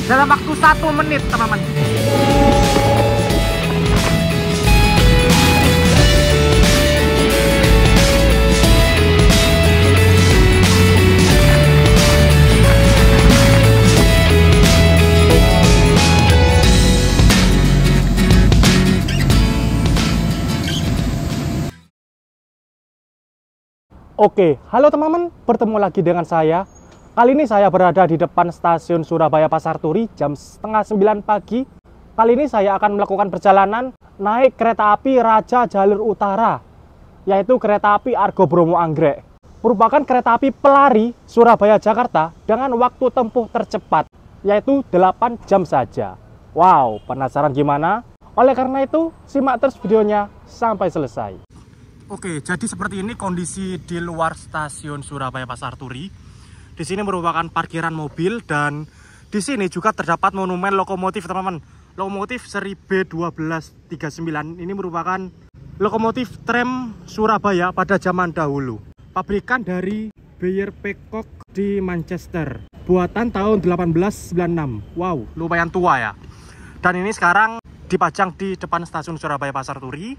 dalam waktu 1 menit, teman-teman. Oke, halo teman-teman, bertemu lagi dengan saya. Kali ini saya berada di depan stasiun Surabaya Pasar Turi jam setengah 9 pagi. Kali ini saya akan melakukan perjalanan naik kereta api Raja Jalur Utara, yaitu kereta api Argo Bromo Anggrek. Merupakan kereta api pelari Surabaya-Jakarta dengan waktu tempuh tercepat, yaitu 8 jam saja. Wow, penasaran gimana? Oleh karena itu, simak terus videonya sampai selesai. Oke, jadi seperti ini kondisi di luar stasiun Surabaya Pasar Turi. Di sini merupakan parkiran mobil dan di sini juga terdapat monumen lokomotif, teman-teman. Lokomotif seri B1239 ini merupakan lokomotif tram Surabaya pada zaman dahulu. Pabrikan dari Beyer Peacock di Manchester. Buatan tahun 1896. Wow, lumayan tua ya. Dan ini sekarang dipajang di depan stasiun Surabaya Pasar Turi.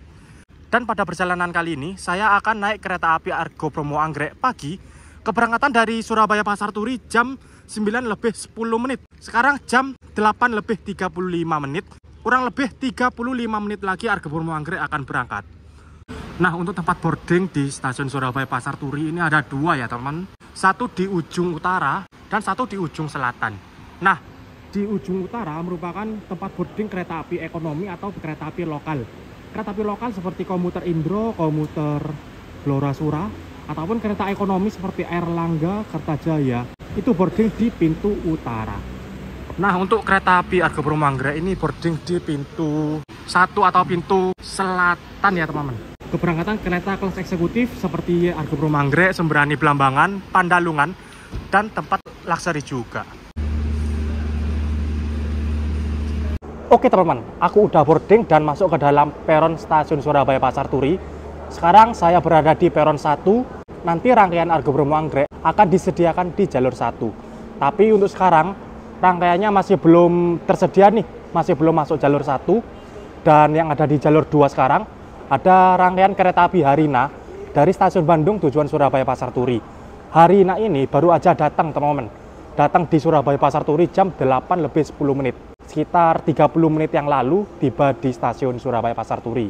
Dan pada perjalanan kali ini, saya akan naik kereta api Argo Bromo Anggrek pagi. Keberangkatan dari Surabaya Pasar Turi jam 9 lebih 10 menit. Sekarang jam 8 lebih 35 menit. Kurang lebih 35 menit lagi Argo Bromo Anggrek akan berangkat. Nah, untuk tempat boarding di stasiun Surabaya Pasar Turi ini ada 2 ya, teman. Satu di ujung utara dan satu di ujung selatan. Nah, di ujung utara merupakan tempat boarding kereta api ekonomi atau kereta api lokal. Kereta api lokal seperti komuter Indro, komuter Blora Sura, ataupun kereta ekonomi seperti Airlangga, Kertajaya, itu boarding di pintu utara. Nah, untuk kereta api Argo Bromo Anggrek ini boarding di pintu 1 atau pintu selatan ya, teman-teman. Keberangkatan kereta kelas eksekutif seperti Argo Bromo Anggrek, Sembrani Blambangan, Pandalungan, dan tempat luxury juga. Oke teman-teman, aku udah boarding dan masuk ke dalam peron stasiun Surabaya Pasar Turi. Sekarang saya berada di peron 1. Nanti rangkaian Argo Bromo Anggrek akan disediakan di jalur 1. Tapi untuk sekarang rangkaiannya masih belum tersedia nih, masih belum masuk jalur 1. Dan yang ada di jalur 2 sekarang ada rangkaian kereta api Harina dari stasiun Bandung tujuan Surabaya Pasar Turi. Harina ini baru aja datang teman-teman. Datang di Surabaya Pasar Turi jam 8 lebih 10 menit. Sekitar 30 menit yang lalu tiba di stasiun Surabaya Pasar Turi.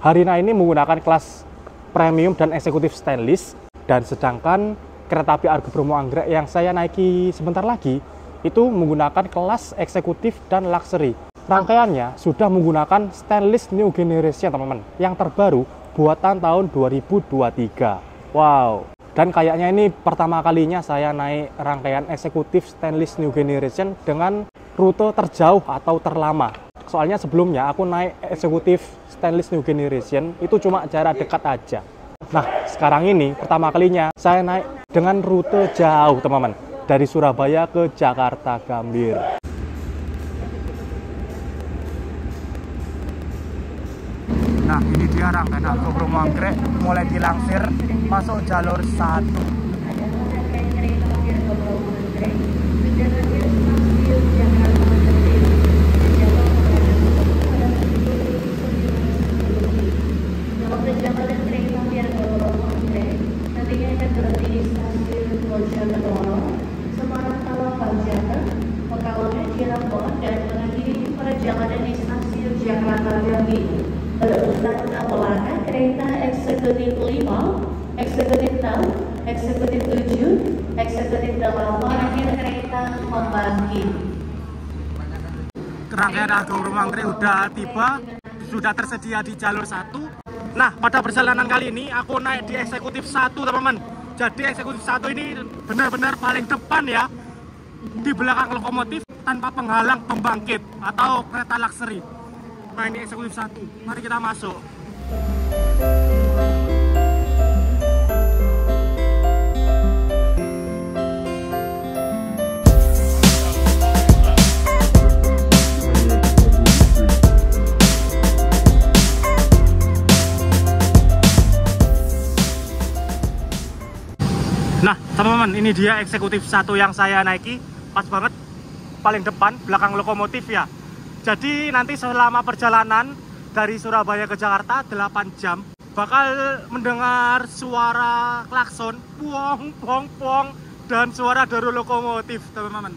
Harina ini menggunakan kelas premium dan eksekutif stainless, dan sedangkan kereta api Argo Bromo Anggrek yang saya naiki sebentar lagi itu menggunakan kelas eksekutif dan luxury. Rangkaiannya sudah menggunakan stainless new generation teman-teman, yang terbaru buatan tahun 2023. Wow. Dan kayaknya ini pertama kalinya saya naik rangkaian eksekutif stainless new generation dengan rute terjauh atau terlama. Soalnya sebelumnya aku naik eksekutif stainless new generation itu cuma jarak dekat aja. Nah, sekarang ini pertama kalinya saya naik dengan rute jauh, teman-teman. Dari Surabaya ke Jakarta Gambir. Nah, ini dia rangkaian Argo Bromo Anggrek mulai dilangsir masuk jalur 1. Kereta eksekutif 5, eksekutif 6, eksekutif 7, eksekutif 8, akhir kereta membangkit. Rangkaian Argo Bromo Anggrek udah tiba, sudah tersedia di jalur 1. Nah, pada perjalanan kali ini aku naik di eksekutif 1, teman-teman. Jadi eksekutif 1 ini benar-benar paling depan ya, di belakang lokomotif tanpa penghalang pembangkit atau kereta luxury. Nah, ini eksekutif 1. Mari kita masuk. Nah, teman-teman, ini dia eksekutif 1 yang saya naiki. Pas banget paling depan, belakang lokomotif ya. Jadi nanti selama perjalanan dari Surabaya ke Jakarta 8 jam bakal mendengar suara klakson, puong, puong, puong, dan suara deru lokomotif, teman-teman.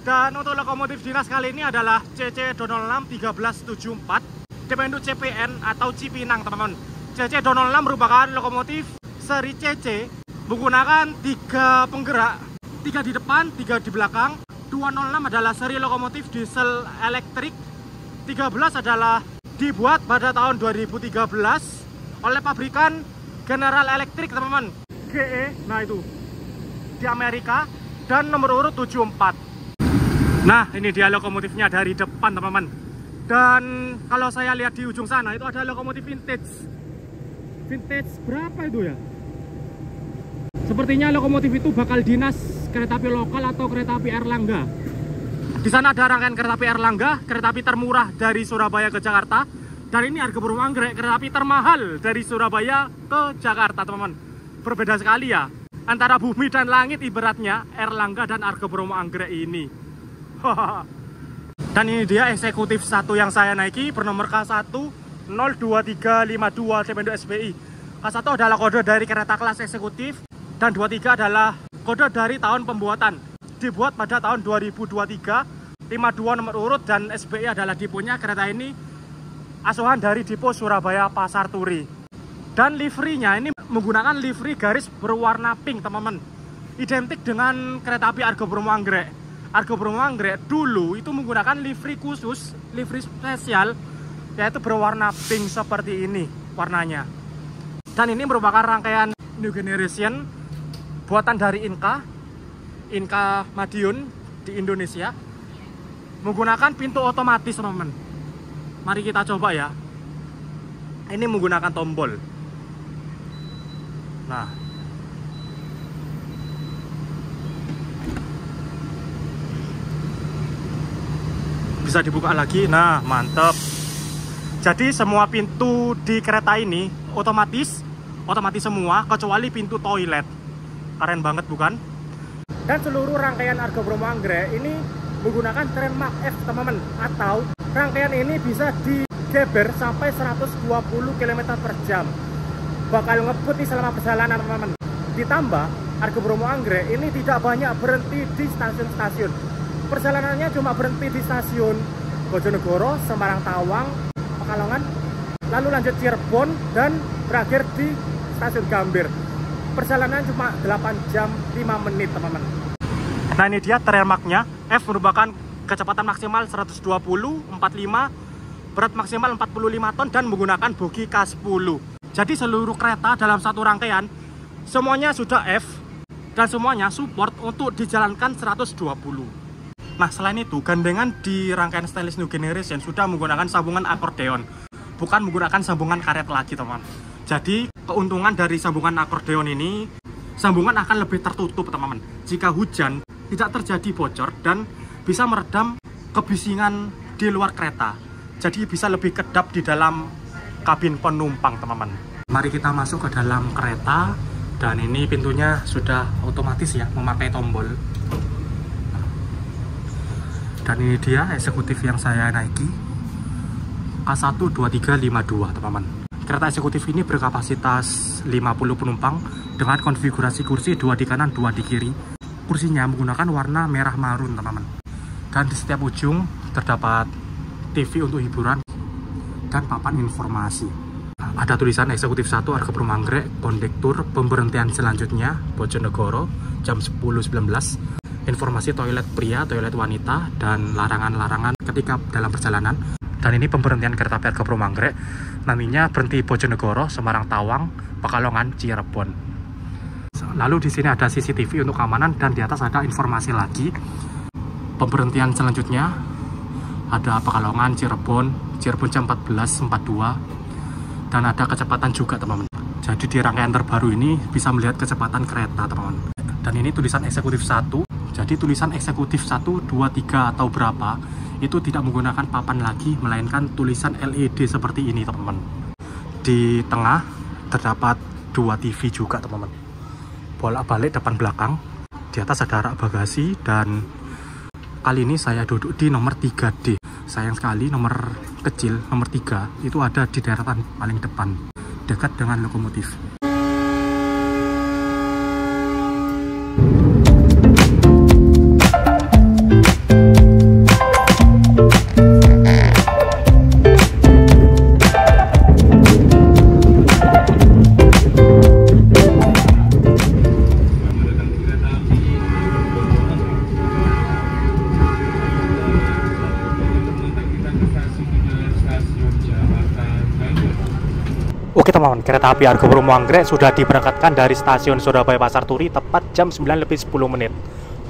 Dan untuk lokomotif dinas kali ini adalah CC206 1374 Dependu CPN atau Cipinang, teman-teman. CC206 merupakan lokomotif seri CC menggunakan 3 penggerak, 3 di depan, 3 di belakang. 206 adalah seri lokomotif diesel elektrik. 13 adalah dibuat pada tahun 2013 oleh pabrikan General Electric, teman-teman. GE, nah itu di Amerika, dan nomor urut 74. Nah, ini dia lokomotifnya dari depan, teman-teman. Dan kalau saya lihat di ujung sana itu ada lokomotif vintage. Vintage berapa itu ya? Sepertinya lokomotif itu bakal dinas kereta api lokal atau kereta api Erlangga. Di sana ada rangkaian kereta api Erlangga, kereta api termurah dari Surabaya ke Jakarta. Dan ini Argo Bromo Anggrek, kereta api termahal dari Surabaya ke Jakarta, teman-teman. Berbeda sekali ya, antara bumi dan langit ibaratnya Erlangga dan Argo Bromo Anggrek ini. Dan ini dia eksekutif 1 yang saya naiki, bernomor K1 02352 Dependu SBI. K1 adalah kode dari kereta kelas eksekutif, dan 23 adalah kode dari tahun pembuatan. Dibuat pada tahun 2023, 52 nomor urut, dan SBI adalah diponya. Kereta ini asuhan dari Dipo Surabaya Pasar Turi. Dan liverinya ini menggunakan livery garis berwarna pink, teman-teman. Identik dengan kereta api Argo Bromo Anggrek. Argo Bromo Anggrek dulu itu menggunakan livery khusus, livery spesial, yaitu berwarna pink seperti ini warnanya. Dan ini merupakan rangkaian New Generation buatan dari Inka Madiun di Indonesia, menggunakan pintu otomatis, teman-teman. Mari kita coba ya. Ini menggunakan tombol. Nah, bisa dibuka lagi. Nah, mantap. Jadi semua pintu di kereta ini otomatis semua kecuali pintu toilet. Keren banget bukan? Dan seluruh rangkaian Argo Bromo Anggrek ini menggunakan tren Mark F, teman-teman. Atau rangkaian ini bisa digeber sampai 120 km per jam. Bakal ngebut nih selama perjalanan, teman-teman. Ditambah Argo Bromo Anggrek ini tidak banyak berhenti di stasiun-stasiun. Perjalanannya cuma berhenti di stasiun Bojonegoro, Semarang Tawang, Pekalongan, lalu lanjut Cirebon, dan berakhir di stasiun Gambir. Perjalanan cuma 8 jam 5 menit, teman-teman. Nah, ini dia terremaknya. F merupakan kecepatan maksimal 120, 45, berat maksimal 45 ton, dan menggunakan bogi K10. Jadi seluruh kereta dalam satu rangkaian semuanya sudah F, dan semuanya support untuk dijalankan 120. Nah, selain itu, gandengan di rangkaian stainless New Generation sudah menggunakan sambungan akordeon, bukan menggunakan sambungan karet lagi, teman. Jadi keuntungan dari sambungan akordeon ini, sambungan akan lebih tertutup, teman-teman. Jika hujan, tidak terjadi bocor dan bisa meredam kebisingan di luar kereta. Jadi bisa lebih kedap di dalam kabin penumpang, teman-teman. Mari kita masuk ke dalam kereta. Dan ini pintunya sudah otomatis ya, memakai tombol. Dan ini dia eksekutif yang saya naiki, K1 2352, teman-teman. Kereta eksekutif ini berkapasitas 50 penumpang dengan konfigurasi kursi 2 di kanan, 2 di kiri. Kursinya menggunakan warna merah marun, teman-teman. Dan di setiap ujung terdapat TV untuk hiburan dan papan informasi. Ada tulisan eksekutif 1 Argo Bromo Anggrek, kondektur, pemberhentian selanjutnya Bojonegoro jam 10.19. Informasi toilet pria, toilet wanita, dan larangan-larangan ketika dalam perjalanan. Dan ini pemberhentian kereta api Argo Bromo Anggrek. Nantinya berhenti Bojonegoro, Semarang Tawang, Pekalongan, Cirebon. Lalu di sini ada CCTV untuk keamanan, dan di atas ada informasi lagi. Pemberhentian selanjutnya ada Pekalongan, Cirebon jam 14.42, dan ada kecepatan juga, teman-teman. Jadi di rangkaian terbaru ini bisa melihat kecepatan kereta, teman-teman. Dan ini tulisan eksekutif 1. Jadi tulisan eksekutif 1, 2, 3 atau berapa itu tidak menggunakan papan lagi, melainkan tulisan LED seperti ini, teman-teman. Di tengah terdapat 2 TV juga, teman-teman. Bolak-balik depan belakang. Di atas ada rak bagasi, dan Kali ini saya duduk di nomor 3D. Sayang sekali nomor kecil, nomor 3, itu ada di deretan paling depan, dekat dengan lokomotif. Oke teman-teman, kereta api Argo Bromo Anggrek sudah diberangkatkan dari stasiun Surabaya Pasar Turi tepat jam 9:10.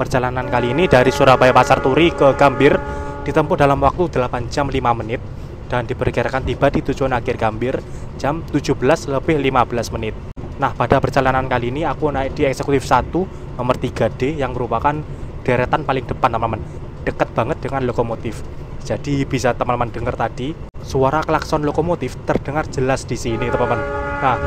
Perjalanan kali ini dari Surabaya Pasar Turi ke Gambir ditempuh dalam waktu 8 jam 5 menit dan diperkirakan tiba di tujuan akhir Gambir jam 17:15. Nah, pada perjalanan kali ini aku naik di eksekutif 1 nomor 3D yang merupakan deretan paling depan teman-teman, dekat banget dengan lokomotif. Jadi bisa teman-teman dengar tadi suara klakson lokomotif terdengar jelas di sini teman-teman. Nah,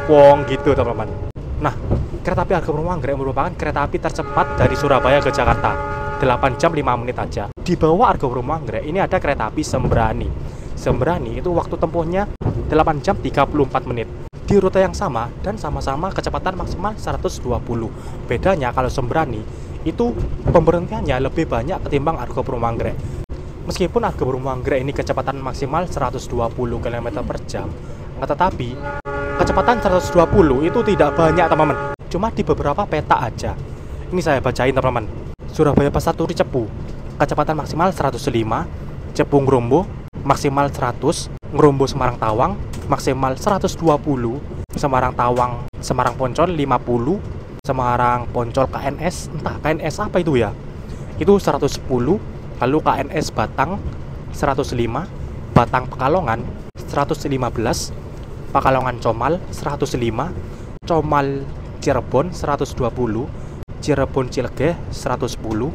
wong gitu teman-teman. Nah, kereta api Argo Bromo Anggrek merupakan kereta api tercepat dari Surabaya ke Jakarta. 8 jam 5 menit aja. Di bawah Argo Bromo Anggrek ini ada kereta api Sembrani. Sembrani itu waktu tempuhnya 8 jam 34 menit. Di rute yang sama dan sama-sama kecepatan maksimal 120. Bedanya kalau Sembrani itu pemberhentiannya lebih banyak ketimbang Argo Bromo Anggrek. Meskipun Argo Bromo Anggrek ini kecepatan maksimal 120 km per jam, tetapi kecepatan 120 itu tidak banyak teman-teman, cuma di beberapa peta aja. Ini saya bacain teman-teman. Surabaya Pasar Turi Cepu, kecepatan maksimal 105, Cepu Ngrombo maksimal 100, Ngrombo Semarang Tawang maksimal 120, Semarang Tawang Semarang Poncol 50, Semarang Poncol KNS, entah KNS apa itu ya, itu 110. Lalu KNS Batang 105, Batang Pekalongan 115, Pekalongan Comal 105, Comal Cirebon 120, Cirebon Cilegeh 110,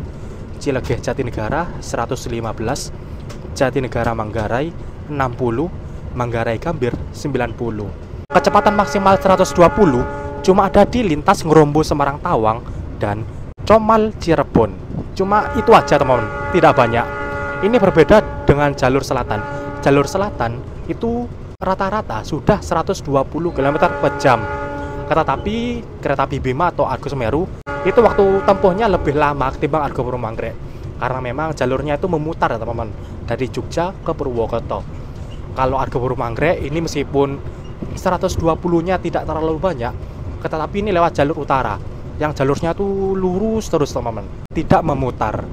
Cilegeh Jatinegara 115, Jatinegara Manggarai 60, Manggarai Gambir 90. Kecepatan maksimal 120 cuma ada di lintas Ngrombo Semarang Tawang dan Comal Cirebon. Cuma itu aja teman-teman, tidak banyak. Ini berbeda dengan jalur selatan. Jalur selatan itu rata-rata sudah 120 km per jam. Tetapi kereta api Bima atau Argo Semeru itu waktu tempuhnya lebih lama ketimbang Argo Bromo Anggrek. Karena memang jalurnya itu memutar ya teman-teman, dari Jogja ke Purwokerto. Kalau Argo Bromo Anggrek ini meskipun 120-nya tidak terlalu banyak, tetapi ini lewat jalur utara yang jalurnya tuh lurus terus teman-teman, tidak memutar.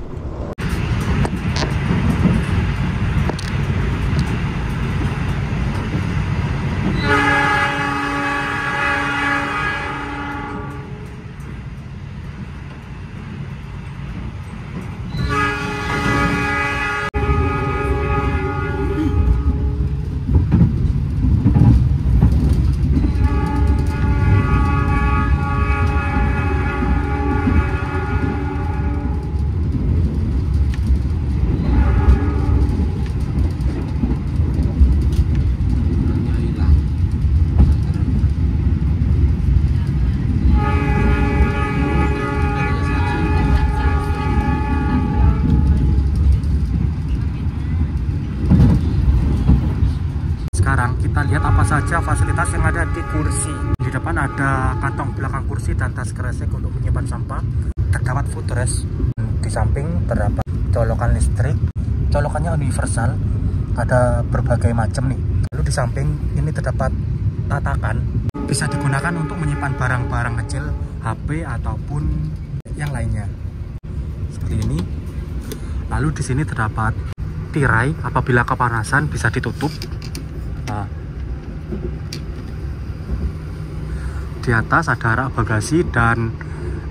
Sekarang kita lihat apa saja fasilitas yang ada di kursi. Di depan ada kantong belakang kursi dan tas kresek untuk menyimpan sampah. Terdapat footrest. Di samping terdapat colokan listrik. Colokannya universal. Ada berbagai macam nih. Lalu di samping ini terdapat tatakan. Bisa digunakan untuk menyimpan barang-barang kecil, HP ataupun yang lainnya. Seperti ini. Lalu di sini terdapat tirai, apabila kepanasan bisa ditutup. Nah, di atas ada rak bagasi, dan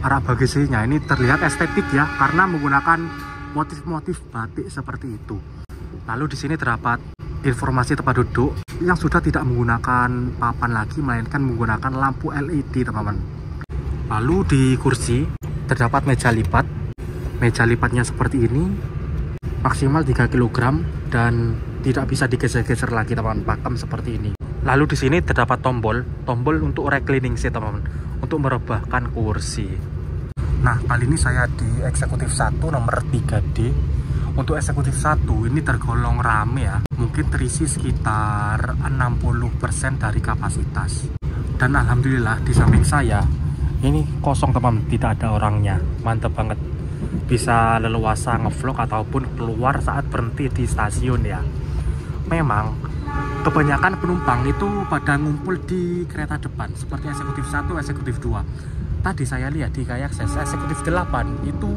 rak bagasinya ini terlihat estetik ya, karena menggunakan motif-motif batik seperti itu. Lalu di sini terdapat informasi tempat duduk yang sudah tidak menggunakan papan lagi, melainkan menggunakan lampu LED teman-teman. Lalu di kursi terdapat meja lipat. Meja lipatnya seperti ini, maksimal 3 kg dan tidak bisa digeser-geser lagi teman-teman, pakem seperti ini. Lalu di sini terdapat tombol untuk reclining seat teman-teman, untuk merebahkan kursi. Nah, kali ini saya di eksekutif 1 nomor 3D. Untuk eksekutif 1 ini tergolong rame ya. Mungkin terisi sekitar 60% dari kapasitas. Dan alhamdulillah di samping saya ini kosong teman, tidak ada orangnya. Mantep banget. Bisa leluasa ngevlog ataupun keluar saat berhenti di stasiun ya. Memang kebanyakan penumpang itu pada ngumpul di kereta depan seperti eksekutif 1, eksekutif 2. Tadi saya lihat di KAI-Akses eksekutif 8 itu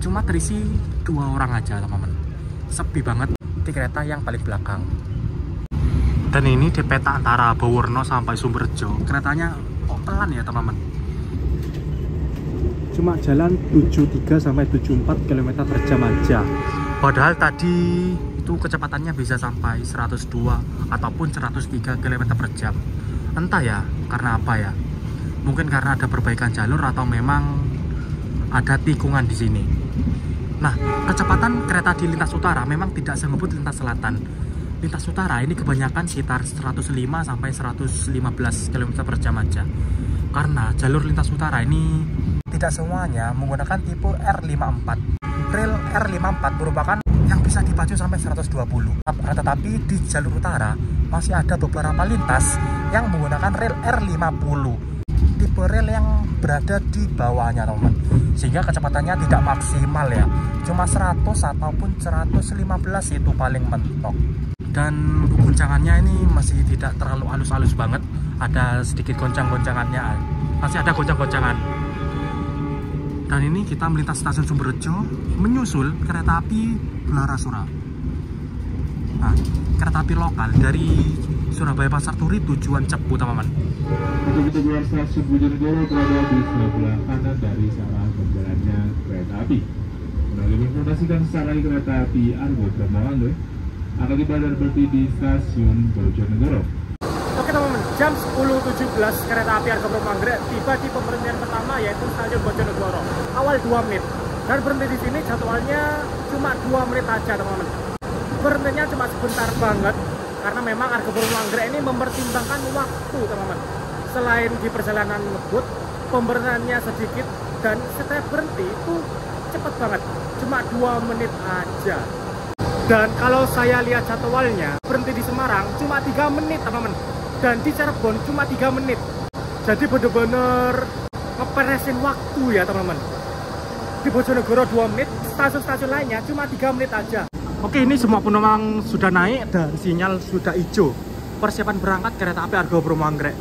cuma terisi 2 orang aja teman-teman. Sepi banget di kereta yang paling belakang. Dan ini di peta antara Bawono sampai Sumberjo. Keretanya pelan ya teman-teman. Cuma jalan 73 sampai 74 km per jam aja. Padahal tadi itu kecepatannya bisa sampai 102 ataupun 103 km per jam. Entah ya karena apa ya. Mungkin karena ada perbaikan jalur atau memang ada tikungan di sini. Nah, kecepatan kereta di lintas utara memang tidak sengebut lintas selatan. Lintas utara ini kebanyakan sekitar 105 sampai 115 km per jam aja. Karena jalur lintas utara ini tidak semuanya menggunakan tipe R54. Rel R54 merupakan yang bisa dipacu sampai 120. Tetapi di jalur utara masih ada beberapa lintas yang menggunakan rel R50. Tipe rel yang berada di bawahnya teman, sehingga kecepatannya tidak maksimal ya, cuma 100 ataupun 115 itu paling mentok. Dan guncangannya ini masih tidak terlalu halus-halus banget, ada sedikit goncang-goncangannya, masih ada goncang-goncangan. Dan ini kita melintas stasiun Sumberjo menyusul kereta api Blarasura. Nah, kereta api lokal dari Surabaya Pasar Turi tujuan Cepu teman-teman. Untuk tujuan stasiun Bojonegoro berada di sebelah kanan dari arah berjalannya kereta api. Melalui informasikan sesarai kereta api Argo Bromo Anggrek akan tiba dan berhenti di stasiun Bojonegoro. Oke teman-teman, jam 10.17 kereta api Argo Bromo Anggrek tiba di pemberhentian pertama yaitu stasiun Bojonegoro. Awal 2 menit. Dan berhenti di sini jadwalnya cuma 2 menit aja teman-teman. Berhentinya cuma sebentar banget. Karena memang Argo Bromo Anggrek ini mempertimbangkan waktu teman-teman. Selain di perjalanan ngebut, pemberhentiannya sedikit dan setiap berhenti itu cepat banget, cuma 2 menit aja. Dan kalau saya lihat jadwalnya, berhenti di Semarang cuma 3 menit teman-teman, dan di Cirebon cuma 3 menit. Jadi bener-bener ngeperesin waktu ya teman-teman. Di Bojonegoro 2 menit, stasiun-stasiun lainnya cuma 3 menit aja. Oke, ini semua penumpang sudah naik dan sinyal sudah hijau. Persiapan berangkat kereta api Argo Bromo Anggrek.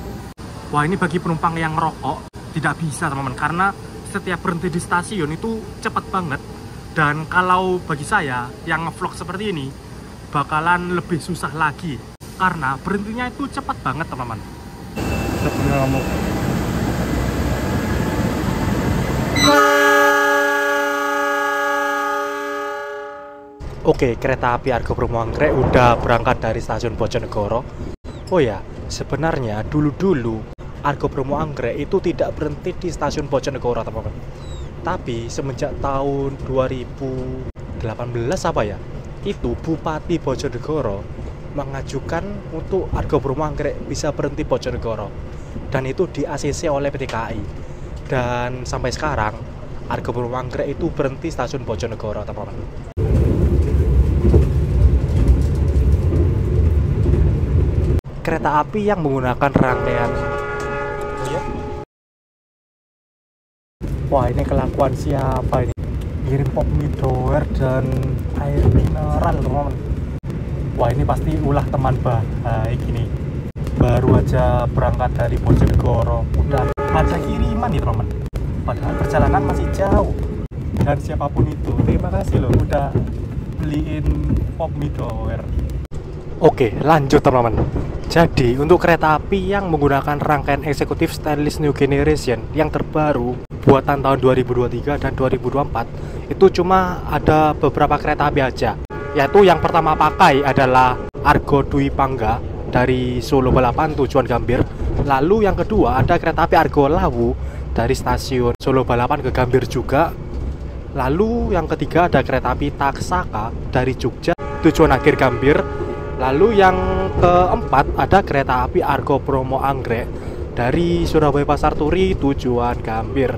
Wah, ini bagi penumpang yang ngerokok tidak bisa teman-teman, karena setiap berhenti di stasiun itu cepat banget. Dan kalau bagi saya yang ngevlog seperti ini bakalan lebih susah lagi karena berhentinya itu cepat banget teman-teman. Oke, kereta api Argo Bromo Anggrek udah berangkat dari stasiun Bojonegoro. Oh ya, sebenarnya dulu-dulu Argo Bromo Anggrek itu tidak berhenti di stasiun Bojonegoro teman-teman. Tapi semenjak tahun 2018 apa ya, itu Bupati Bojonegoro mengajukan untuk Argo Bromo Anggrek bisa berhenti Bojonegoro. Dan itu di ACC oleh PT KAI. Dan sampai sekarang Argo Bromo Anggrek itu berhenti stasiun Bojonegoro teman-teman. Kereta api yang menggunakan rangkaian. Oh ya? Wah, ini kelakuan siapa ini? Kirim pop midower dan air mineral teman-teman. Wah, ini pasti ulah teman baik ini. Baru aja berangkat dari Bojonegoro udah ada kiriman nih teman-teman. Padahal perjalanan masih jauh. Dan siapapun itu, terima kasih loh udah beliin pop midower. Oke, lanjut teman-teman. Jadi, untuk kereta api yang menggunakan rangkaian eksekutif stainless new generation yang terbaru buatan tahun 2023 dan 2024, itu cuma ada beberapa kereta api aja. Yaitu yang pertama pakai adalah Argo Dwi Pangga dari Solo Balapan tujuan Gambir. Lalu yang kedua ada kereta api Argo Lawu dari stasiun Solo Balapan ke Gambir juga. Lalu yang ketiga ada kereta api Taksaka dari Jogja tujuan akhir Gambir. Lalu yang keempat ada kereta api Argo Bromo Anggrek dari Surabaya Pasar Turi tujuan Gambir.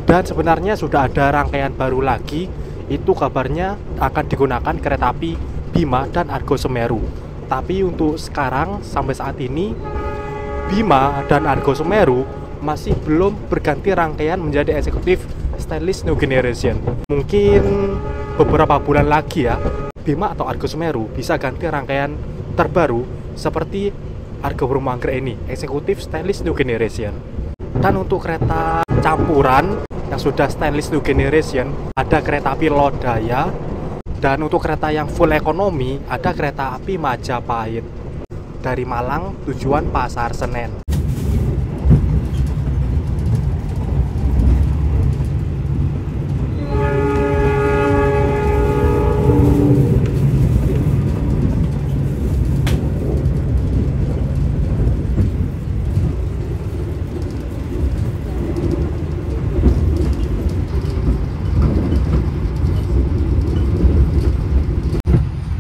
Dan sebenarnya sudah ada rangkaian baru lagi, itu kabarnya akan digunakan kereta api Bima dan Argo Semeru. Tapi untuk sekarang sampai saat ini Bima dan Argo Semeru masih belum berganti rangkaian menjadi eksekutif Stainless New Generation. Mungkin beberapa bulan lagi ya, Bima atau Argo Semeru bisa ganti rangkaian terbaru seperti Argo Bromo Anggrek ini, eksekutif Stainless New Generation. Dan untuk kereta campuran yang sudah Stainless New Generation, ada kereta api Lodaya. Dan untuk kereta yang full ekonomi, ada kereta api Majapahit dari Malang tujuan Pasar Senen.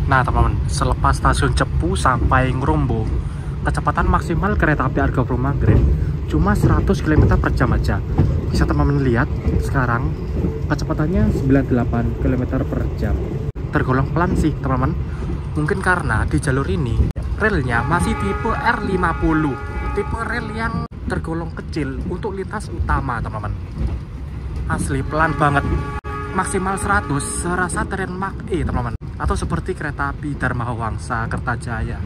Nah teman-teman, selepas stasiun Cepu sampai Ngrombo, kecepatan maksimal kereta api Argo Bromo Anggrek cuma 100 km per jam aja. Bisa teman-teman lihat sekarang kecepatannya 98 km per jam. Tergolong pelan sih teman-teman. Mungkin karena di jalur ini relnya masih tipe R50, tipe rel yang tergolong kecil untuk lintas utama teman-teman. Asli pelan banget. Maksimal 100 serasa tren Mark E teman-teman, atau seperti kereta api Dharma Wangsa Kertajaya.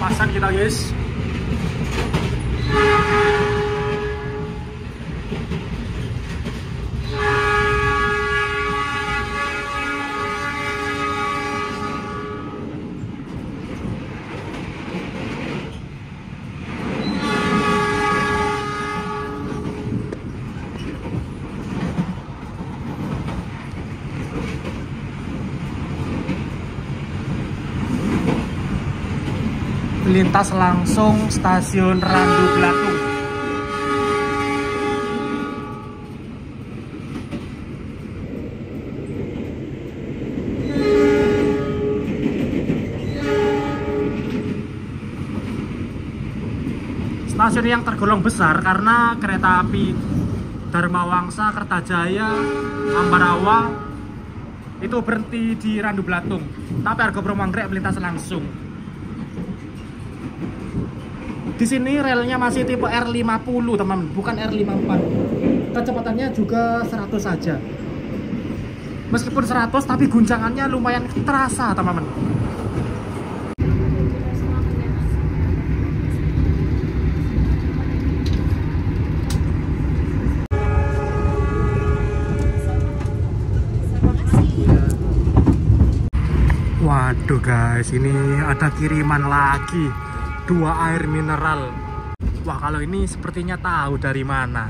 Pasan kita guys. Lintas langsung stasiun Randu Blatung. Stasiun yang tergolong besar karena kereta api Dharma Wangsa Kertajaya Ambarawa itu berhenti di Randu Blatung, tapi Argo Bromo Anggrek melintas langsung. Di sini relnya masih tipe R50 teman-teman, bukan R54. Kecepatannya juga 100 saja. Meskipun 100 tapi guncangannya lumayan terasa teman-teman. Waduh guys, ini ada kiriman lagi. 2 air mineral. Wah, kalau ini sepertinya tahu dari mana,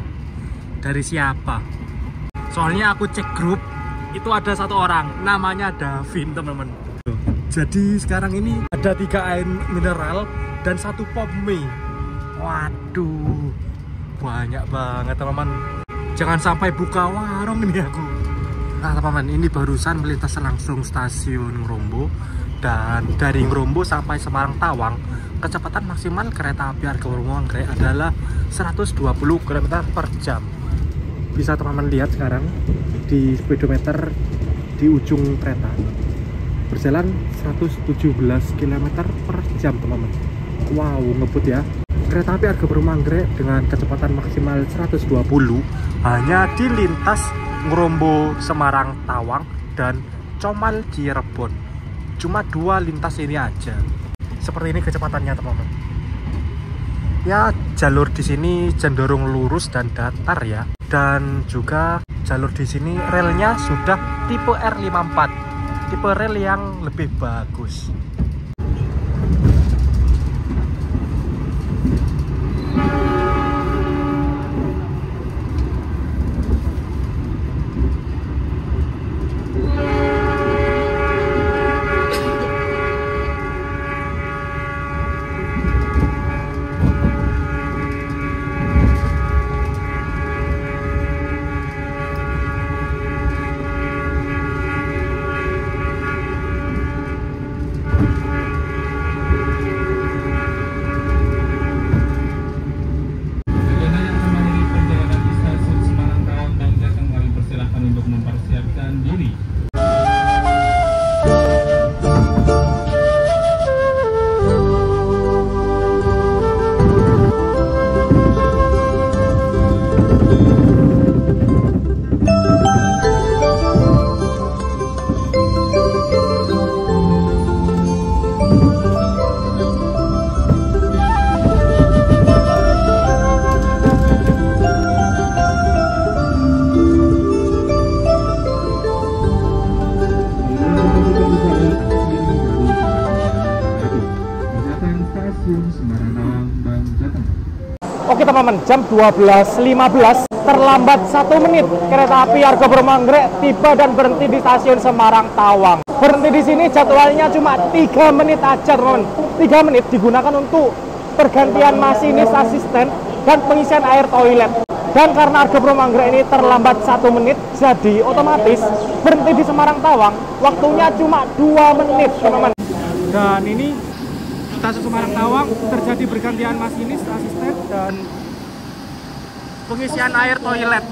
dari siapa. Soalnya aku cek grup, itu ada 1 orang, namanya Davin teman-teman. Jadi sekarang ini ada 3 air mineral dan 1 pop mie. Waduh, banyak banget teman-teman. Jangan sampai buka warung ini aku. Nah teman-teman, ini barusan melintas langsung stasiun Ngrombo. Dan dari Ngrombo sampai Semarang Tawang, kecepatan maksimal kereta api Argo Bromo Anggrek adalah 120 km per jam. Bisa teman-teman lihat sekarang di speedometer di ujung kereta berjalan 117 km per jam teman-teman. Wow, ngebut ya. Kereta api Argo Bromo Anggrek dengan kecepatan maksimal 120 hanya di lintas Ngrombo Semarang Tawang dan Comal Cirebon. Cuma 2 lintas ini aja. Seperti ini kecepatannya teman-teman. Ya, jalur di sini cenderung lurus dan datar ya. Dan juga jalur di sini relnya sudah tipe R54, tipe rel yang lebih bagus. Oke teman-teman, jam 12.15, terlambat 1 menit kereta api Argo Bromo Anggrek tiba dan berhenti di stasiun Semarang Tawang. Berhenti di sini jadwalnya cuma 3 menit aja teman-teman. 3 menit digunakan untuk pergantian masinis, asisten, dan pengisian air toilet. Dan karena Argo Bromo Anggrek ini terlambat 1 menit, jadi otomatis berhenti di Semarang Tawang, waktunya cuma 2 menit teman-teman. Dan ini stasiun Semarang Tawang terjadi pergantian masinis, asisten, dan Pengisian air toilet.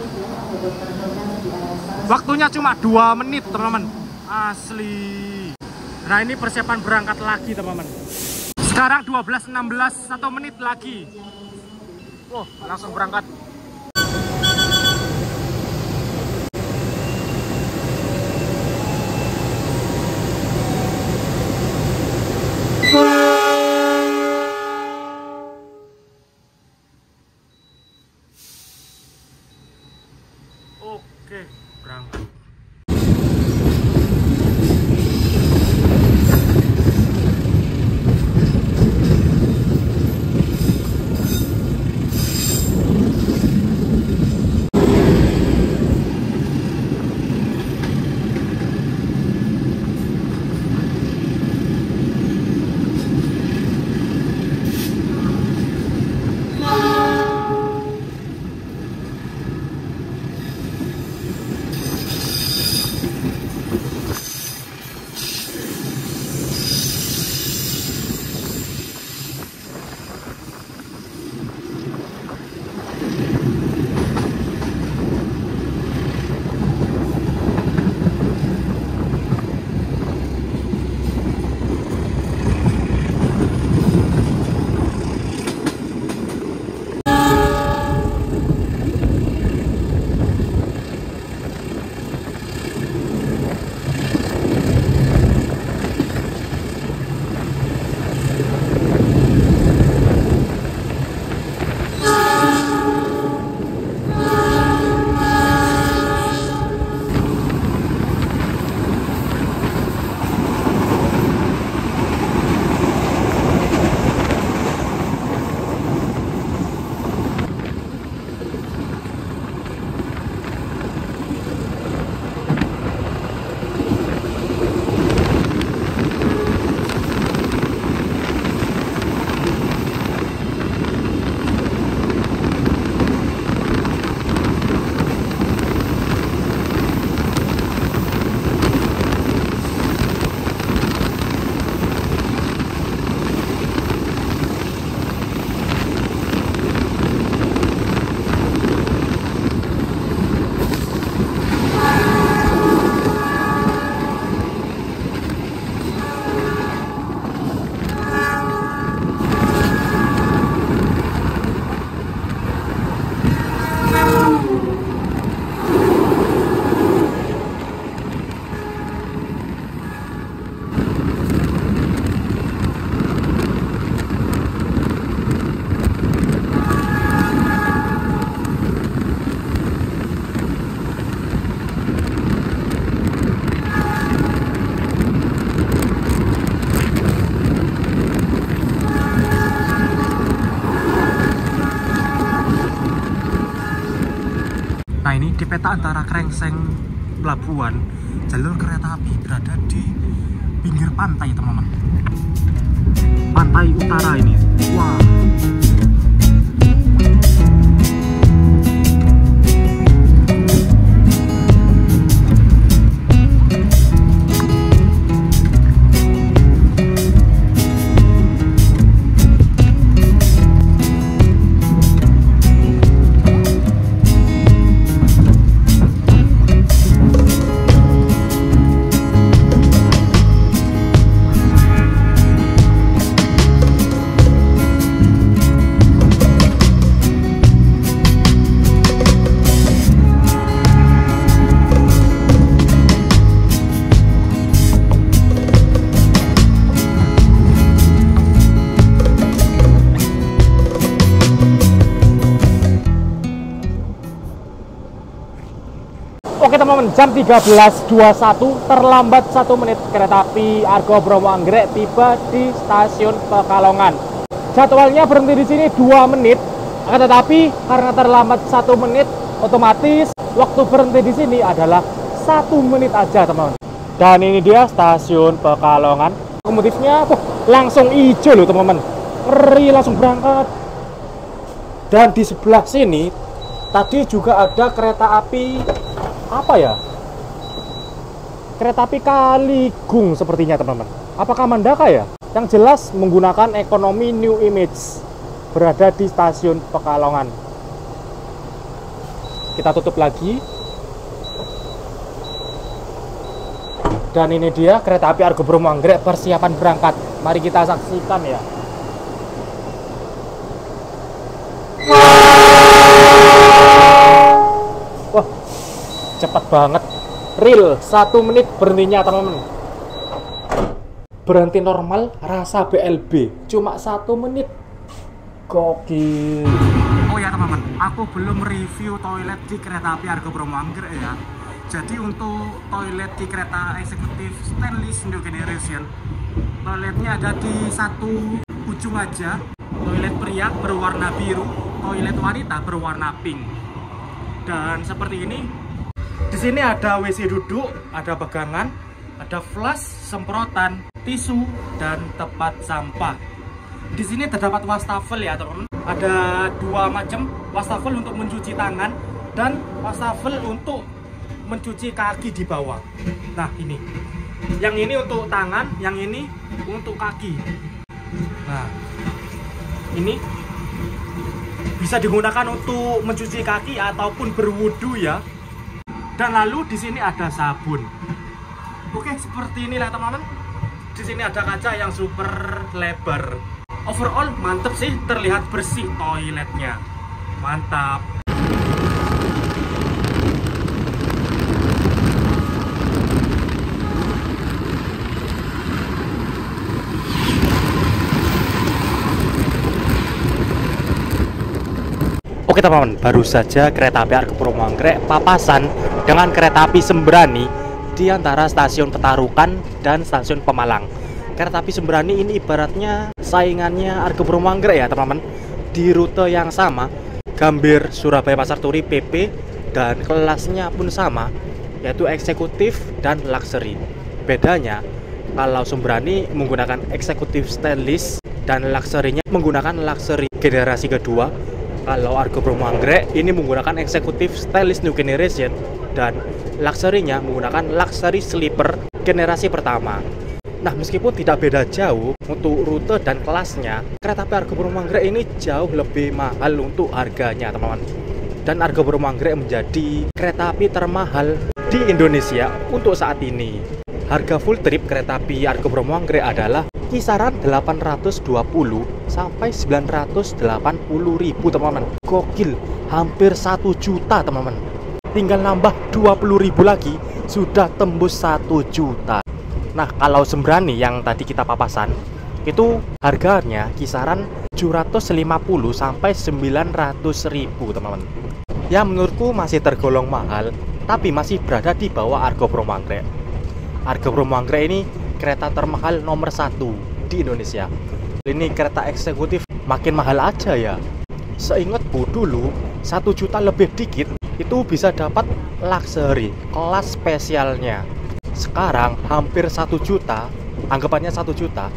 Waktunya cuma 2 menit teman-teman. Asli. Nah ini persiapan berangkat lagi teman-teman. Sekarang 12.16, 1 menit lagi. Wah, langsung berangkat. Oke, berangkat. Nah ini di peta antara Krengseng Pelabuhan, jalur kereta api berada di pinggir pantai teman-teman. Pantai utara ini. Wah. Oke teman-teman, jam 13.21, terlambat 1 menit kereta api Argo Bromo Anggrek tiba di stasiun Pekalongan. Jadwalnya berhenti di sini 2 menit, Akan tetapi karena terlambat 1 menit, otomatis waktu berhenti di sini adalah 1 menit aja, teman-teman. Dan ini dia stasiun Pekalongan. Lokomotifnya langsung hijau loh, teman-teman. Keri, langsung berangkat. Dan di sebelah sini tadi juga ada kereta api apa ya? Kereta api Kaligung sepertinya, teman-teman. Apakah Mandaka ya? Yang jelas menggunakan ekonomi New Image, berada di stasiun Pekalongan. Kita tutup lagi. Dan ini dia kereta api Argo Bromo Anggrek persiapan berangkat. Mari kita saksikan ya. Wah, cepat banget. Real 1 menit berhentinya, teman-teman. Berhenti normal rasa BLB cuma 1 menit. Gokil. Oh ya teman-teman, aku belum review toilet di kereta api Argo Bromo Anggrek ya. Jadi untuk toilet di kereta eksekutif stainless new generation, toiletnya ada di satu ujung aja. Toilet pria berwarna biru, toilet wanita berwarna pink. Dan seperti ini. Di sini ada WC duduk, ada pegangan, ada flash, semprotan, tisu, dan tempat sampah. Di sini terdapat wastafel ya teman-teman. Ada 2 macam, wastafel untuk mencuci tangan dan wastafel untuk mencuci kaki di bawah. Nah ini, yang ini untuk tangan, yang ini untuk kaki. Nah ini bisa digunakan untuk mencuci kaki ataupun berwudu ya. Dan lalu di sini ada sabun. Oke, seperti inilah teman-teman. Di sini ada kaca yang super lebar. Overall mantep sih, terlihat bersih toiletnya. Mantap. Oke teman-teman, baru saja kereta api Argo Bromo Anggrek papasan dengan kereta api Sembrani di antara stasiun Petarukan dan stasiun Pemalang. Kereta api Sembrani ini ibaratnya saingannya Argo Bromo Anggrek ya teman-teman. Di rute yang sama, Gambir Surabaya Pasar Turi PP, dan kelasnya pun sama, yaitu eksekutif dan luxury. Bedanya, kalau Sembrani menggunakan eksekutif stainless dan luxury-nya menggunakan luxury generasi kedua. Kalau Argo Bromo Anggrek ini menggunakan eksekutif stainless new generation dan luxury-nya menggunakan luxury sleeper generasi pertama. Nah, meskipun tidak beda jauh untuk rute dan kelasnya, kereta api Argo Bromo Anggrek ini jauh lebih mahal untuk harganya, teman-teman. Dan Argo Bromo Anggrek menjadi kereta api termahal di Indonesia untuk saat ini. Harga full trip kereta api Argo Bromo Anggrek adalah kisaran 820 sampai 980 ribu, teman-teman. Gokil, hampir 1 juta, teman-teman. Tinggal nambah 20 ribu lagi sudah tembus 1 juta. Nah, kalau Sembrani yang tadi kita papasan itu harganya kisaran 750 sampai 900 ribu, teman-teman. Ya menurutku masih tergolong mahal, tapi masih berada di bawah Argo Bromo Anggrek. Argo Bromo Anggrek ini kereta termahal nomor 1 di Indonesia. Ini kereta eksekutif makin mahal aja ya. Seingatku dulu 1 juta lebih dikit itu bisa dapat luxury kelas spesialnya. Sekarang hampir 1 juta, anggapannya 1 juta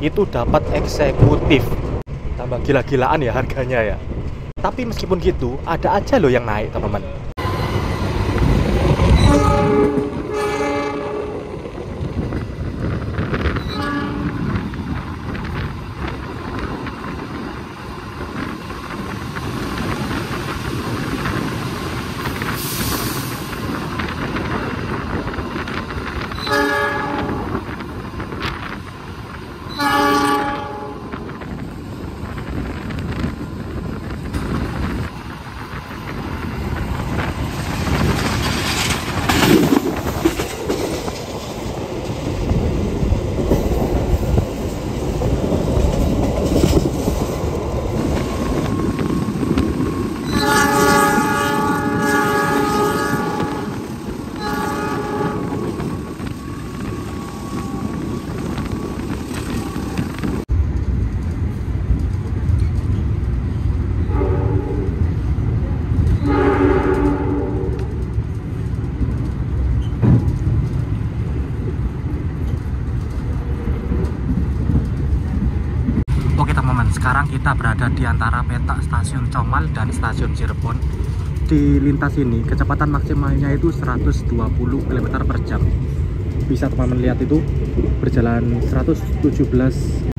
itu dapat eksekutif. Tambah gila-gilaan ya harganya ya. Tapi meskipun gitu ada aja loh yang naik, teman-teman. sekarang kita berada di antara petak stasiun Comal dan stasiun Cirebon. Di lintas ini kecepatan maksimalnya itu 120 km per jam. Bisa teman-teman lihat itu berjalan 117.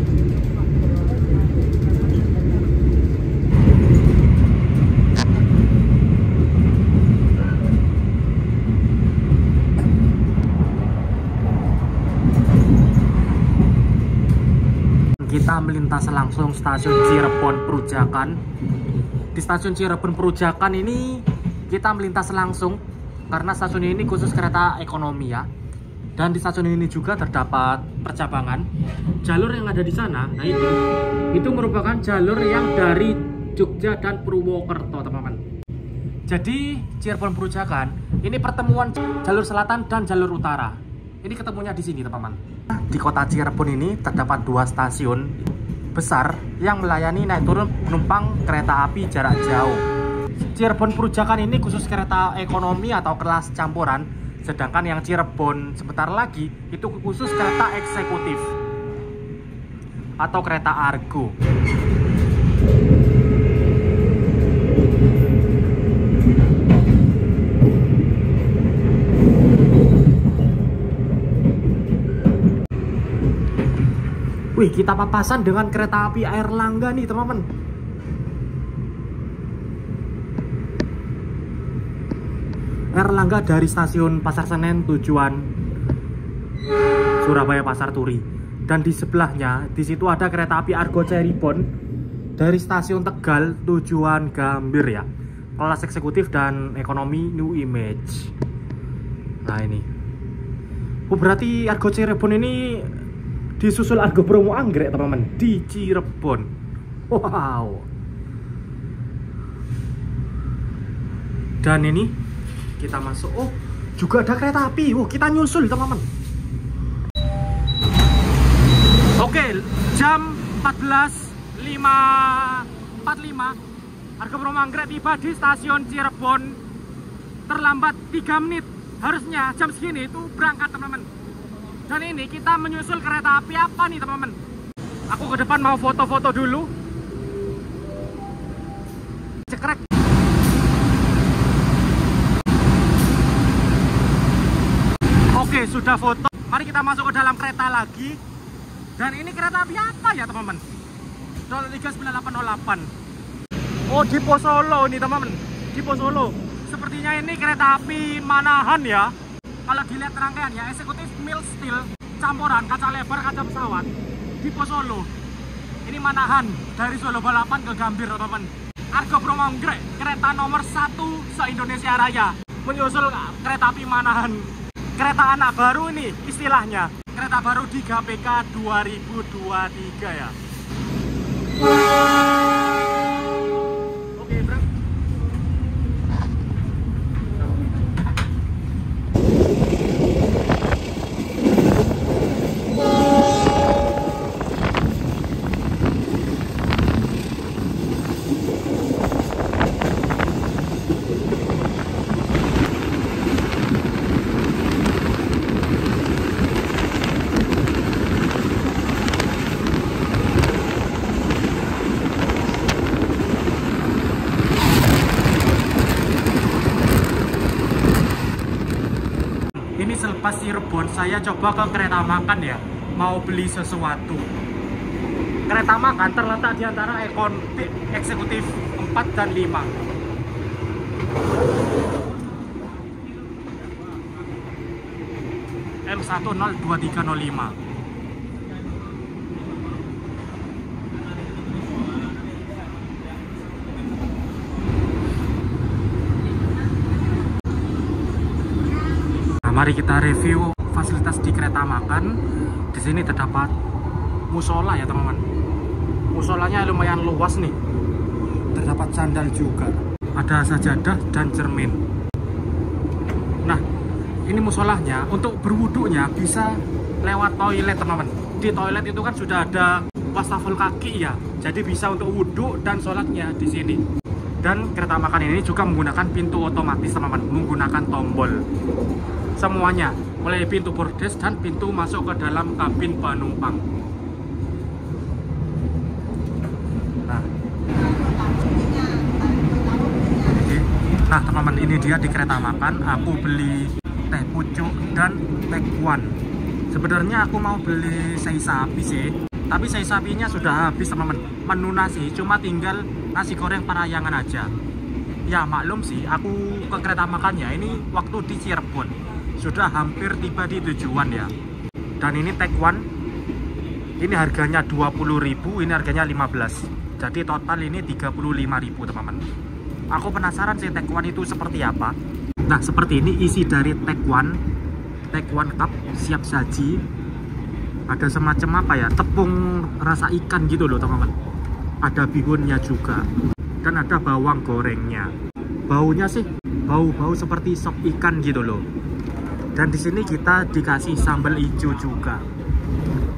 Kita melintas langsung stasiun Cirebon Perujakan. Di stasiun Cirebon Perujakan ini kita melintas langsung karena stasiun ini khusus kereta ekonomi ya. Dan di stasiun ini juga terdapat percabangan. Jalur yang ada di sana, nah itu merupakan jalur yang dari Jogja dan Purwokerto, teman-teman. Jadi Cirebon Perujakan ini pertemuan jalur selatan dan jalur utara. Ini ketemunya di sini, teman-teman. Di kota Cirebon ini terdapat 2 stasiun besar yang melayani naik turun penumpang kereta api jarak jauh. Cirebon Perujakan ini khusus kereta ekonomi atau kelas campuran, sedangkan yang Cirebon sebentar lagi itu khusus kereta eksekutif atau kereta argo. Wih, kita papasan dengan kereta api Airlangga nih, teman-teman. Airlangga dari stasiun Pasar Senen tujuan Surabaya Pasar Turi. Dan di sebelahnya, di situ ada kereta api Argo Cirebon dari stasiun Tegal tujuan Gambir ya. Kelas eksekutif dan ekonomi New Image. Nah ini. Oh, berarti Argo Cirebon ini disusul Argo Bromo Anggrek, teman-teman, di Cirebon. Wow. Dan ini kita masuk. Oh, juga ada kereta api. Kita nyusul, teman-teman. Oke, jam 14.45 Argo Bromo Anggrek tiba di stasiun Cirebon. Terlambat 3 menit. Harusnya jam segini itu berangkat, teman-teman. Dan ini kita menyusul kereta api apa nih, teman-teman? Aku ke depan mau foto-foto dulu. Cekrek. Oke, sudah foto. Mari kita masuk ke dalam kereta lagi. Dan ini kereta api apa ya, teman-teman? 39808. Oh, Dipo Solo nih, teman-teman. Dipo Solo. Sepertinya ini kereta api Manahan ya. Kalau dilihat rangkaian ya, eksekutif mild steel, campuran, kaca lebar, kaca pesawat, Dipo Solo. Ini Manahan, dari Solo Balapan ke Gambir, teman-teman. Argo Bromo Anggrek, kereta nomor 1 se-Indonesia Raya, menyusul kereta api Manahan. Kereta anak baru ini istilahnya, kereta baru di GPK 2023 ya. Oke, bro. Ini selepas Cirebon, saya coba ke kereta makan ya, mau beli sesuatu. Kereta makan terletak di antara eksekutif 4 dan 5. M102305. Mari kita review fasilitas di kereta makan. Di sini terdapat musola ya, teman-teman. Musolanya lumayan luas nih. Terdapat sandal juga. Ada sajadah dan cermin. Nah, ini musolahnya untuk berwuduknya bisa lewat toilet, teman-teman. Di toilet itu kan sudah ada wastafel kaki ya. Jadi bisa untuk wuduk dan sholatnya di sini. Dan kereta makan ini juga menggunakan pintu otomatis, teman-teman, menggunakan tombol. Semuanya, mulai pintu bordes dan pintu masuk ke dalam kabin penumpang. Nah teman-teman, ini dia di kereta makan aku beli teh pucuk dan tekwan. Sebenarnya aku mau beli sei sapi sih, tapi sei sapinya sudah habis teman-teman. Menu nasi cuma tinggal nasi goreng parayangan aja. Ya maklum sih, aku ke kereta makannya ini waktu di Cirebon, sudah hampir tiba di tujuan ya. Dan ini tekwan, ini harganya 20.000, ini harganya 15. Jadi total ini 35.000 teman-teman. Aku penasaran sih tekwan itu seperti apa. Nah seperti ini isi dari tekwan cup siap saji. Ada semacam apa ya, tepung rasa ikan gitu loh teman-teman. Ada bihunnya juga dan ada bawang gorengnya. Baunya sih bau seperti sop ikan gitu loh. Dan di sini kita dikasih sambal hijau juga.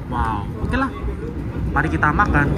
Wow, oke lah, mari kita makan.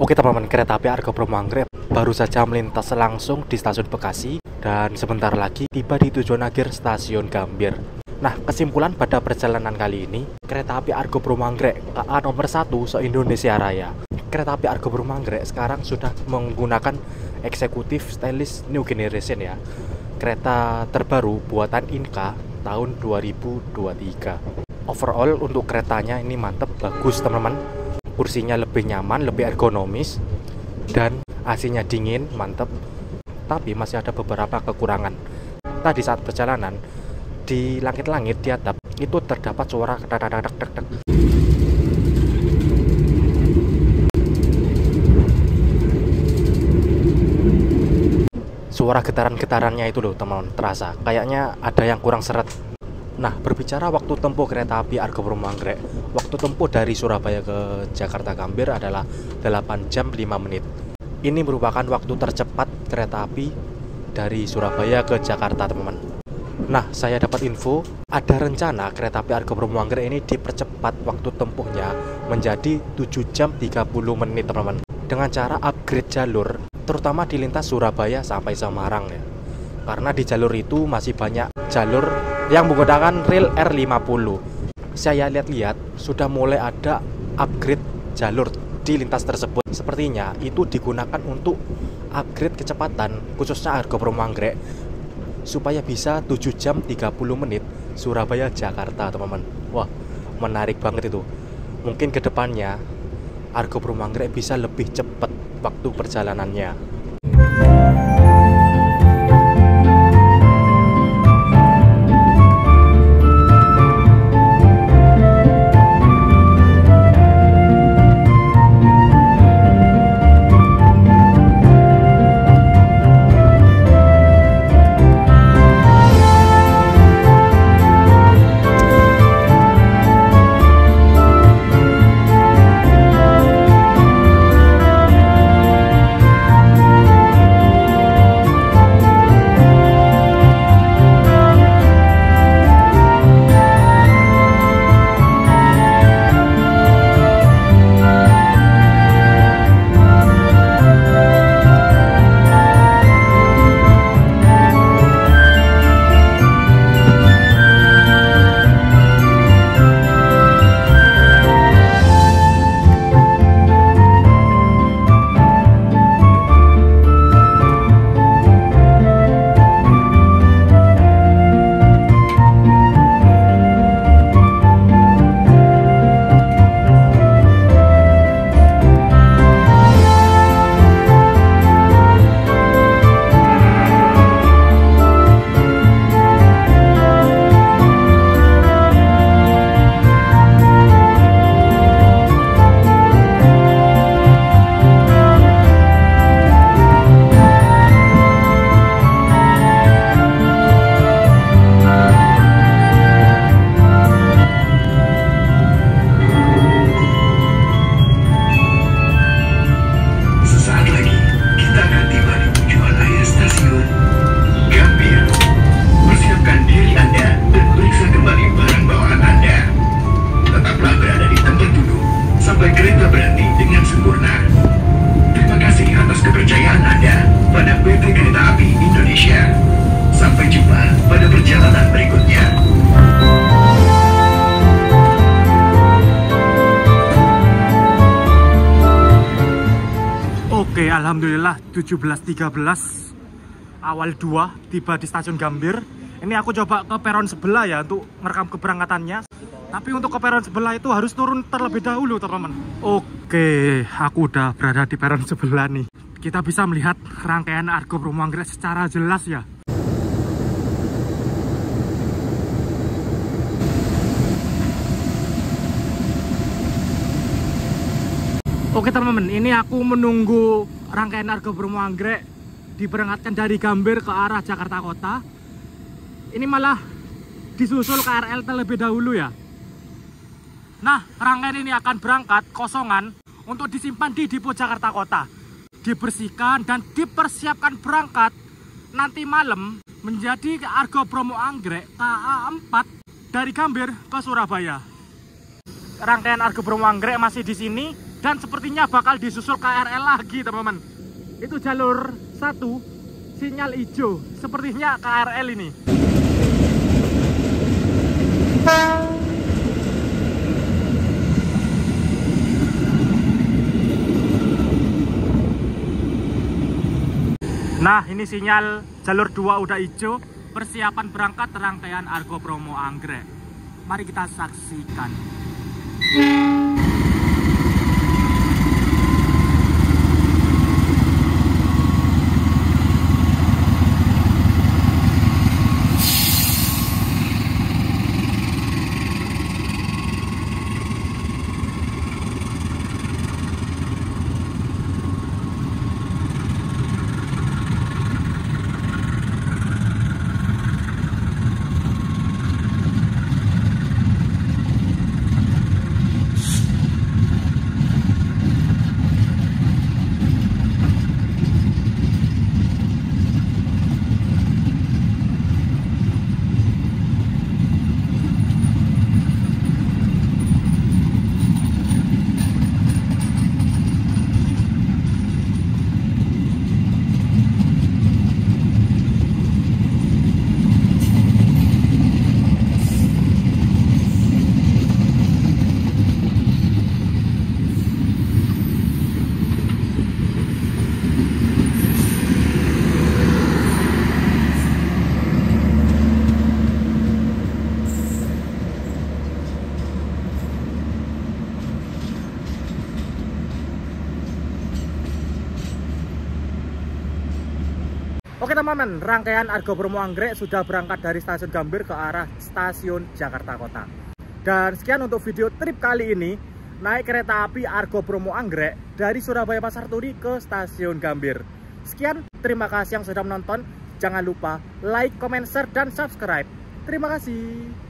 Oke teman-teman, kereta api Argo Bromo Anggrek baru saja melintas langsung di stasiun Bekasi dan sebentar lagi tiba di tujuan akhir stasiun Gambir. Nah, kesimpulan pada perjalanan kali ini, kereta api Argo Bromo Anggrek KA nomor 1 se-Indonesia Raya. Kereta api Argo Bromo Anggrek sekarang sudah menggunakan eksekutif stylish new generation ya. Kereta terbaru buatan Inka tahun 2023. Overall untuk keretanya ini mantep, bagus teman-teman. Kursinya lebih nyaman, lebih ergonomis, dan AC-nya dingin, mantep. Tapi masih ada beberapa kekurangan. Tadi saat perjalanan, di langit-langit di atap itu terdapat suara tek-tek-tek-tek. Suara getaran-getarannya itu loh teman-teman, terasa. Kayaknya ada yang kurang seret. Nah, berbicara waktu tempuh kereta api Argo Bromo Anggrek, waktu tempuh dari Surabaya ke Jakarta Gambir adalah 8 jam 5 menit. Ini merupakan waktu tercepat kereta api dari Surabaya ke Jakarta, teman-teman. Nah, saya dapat info, ada rencana kereta api Argo Bromo Anggrek ini dipercepat waktu tempuhnya menjadi 7 jam 30 menit, teman-teman. Dengan cara upgrade jalur, terutama di lintas Surabaya sampai Semarang ya. Karena di jalur itu masih banyak jalur yang menggunakan rel R50. Saya lihat-lihat sudah mulai ada upgrade jalur di lintas tersebut. Sepertinya itu digunakan untuk upgrade kecepatan khususnya Argo Bromo Anggrek supaya bisa 7 jam 30 menit Surabaya Jakarta, teman-teman. Wah, menarik banget itu. Mungkin kedepannya Argo Bromo Anggrek bisa lebih cepat waktu perjalanannya. Alhamdulillah 17.13 awal 2 tiba di stasiun Gambir. Ini aku coba ke peron sebelah ya untuk merekam keberangkatannya. Tapi untuk ke peron sebelah itu harus turun terlebih dahulu, teman-teman. Oke, aku udah berada di peron sebelah nih. Kita bisa melihat rangkaian Argo Bromo Anggrek secara jelas ya. Oke teman-teman, ini aku menunggu rangkaian Argo Bromo Anggrek diberangkatkan dari Gambir ke arah Jakarta Kota. Ini malah disusul KRL terlebih dahulu ya. Nah, rangkaian ini akan berangkat kosongan untuk disimpan di Depo Jakarta Kota, dibersihkan dan dipersiapkan berangkat nanti malam menjadi Argo Bromo Anggrek KA 4 dari Gambir ke Surabaya. Rangkaian Argo Bromo Anggrek masih di sini. Dan sepertinya bakal disusul KRL lagi teman-teman. Itu jalur 1 sinyal hijau, sepertinya KRL ini. Nah, ini sinyal jalur 2 udah hijau, persiapan berangkat rangkaian Argo Bromo Anggrek. Mari kita saksikan. Oke teman-teman, rangkaian Argo Bromo Anggrek sudah berangkat dari stasiun Gambir ke arah stasiun Jakarta Kota. Dan sekian untuk video trip kali ini, naik kereta api Argo Bromo Anggrek dari Surabaya Pasar Turi ke stasiun Gambir. Sekian, terima kasih yang sudah menonton. Jangan lupa like, comment, share, dan subscribe. Terima kasih.